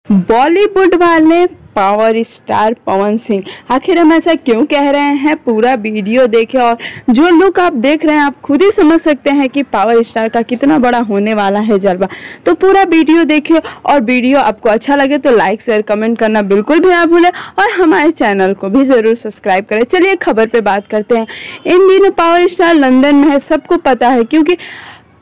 बॉलीवुड वाले power star Pawan Singh, आखिर हम ऐसा क्यों कह रहे हैं? पूरा वीडियो देखें और जो लुक आप देख रहे हैं आप खुद ही समझ सकते हैं कि पावर स्टार का कितना बड़ा होने वाला है जलवा। तो पूरा वीडियो देखें और वीडियो आपको अच्छा लगे तो लाइक शेयर कमेंट करना बिल्कुल भी ना भूलें और हमारे चैनल को भी ज़रूर सब्सक्राइब करें। चलिए खबर पे बात करते हैं। इन दिनों पावर स्टार लंदन में है, सबको पता है, क्योंकि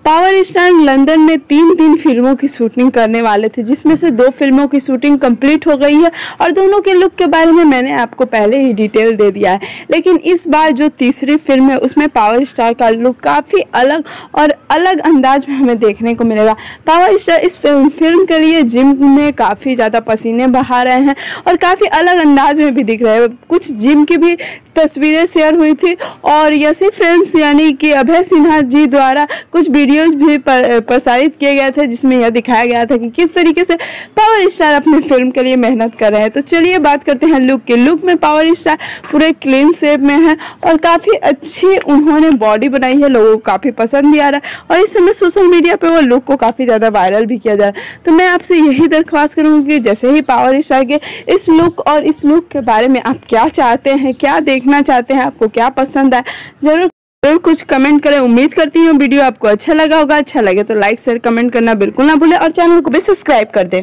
पावर स्टार लंदन में तीन फिल्मों की शूटिंग करने वाले थे, जिसमें से 2 फिल्मों की शूटिंग कंप्लीट हो गई है और दोनों के लुक के बारे में मैंने आपको पहले ही डिटेल दे दिया है। लेकिन इस बार जो तीसरी फिल्म है उसमें पावर स्टार का लुक काफ़ी अलग और अलग अंदाज में हमें देखने को मिलेगा। पावर स्टार इस फिल्म के लिए जिम में काफ़ी ज़्यादा पसीने बहा रहे हैं और काफ़ी अलग अंदाज में भी दिख रहे हैं। कुछ जिम की भी तस्वीरें शेयर हुई थी और यसी फिल्म्स यानी कि अभय सिन्हा जी द्वारा कुछ वीडियोज भी प्रसारित किए गए थे, जिसमें यह दिखाया गया था कि किस तरीके से पावर स्टार अपनी फिल्म के लिए मेहनत कर रहे हैं। तो चलिए बात करते हैं लुक की। लुक में पावर स्टार पूरे क्लीन शेप में है और काफ़ी अच्छी उन्होंने बॉडी बनाई है, लोगों को काफ़ी पसंद भी आ रहा है और इस समय सोशल मीडिया पर वो लुक को काफ़ी ज़्यादा वायरल भी किया जा रहा है। तो मैं आपसे यही दरख्वास्त करूँगी कि जैसे ही पावर स्टार के इस लुक और इस लुक के बारे में आप क्या चाहते हैं, क्या देखना चाहते हैं, आपको क्या पसंद है, जरूर कुछ कमेंट करें। उम्मीद करती हूँ वीडियो आपको अच्छा लगा होगा। अच्छा लगे तो लाइक शेयर कमेंट करना बिल्कुल ना भूलें और चैनल को भी सब्सक्राइब कर दें।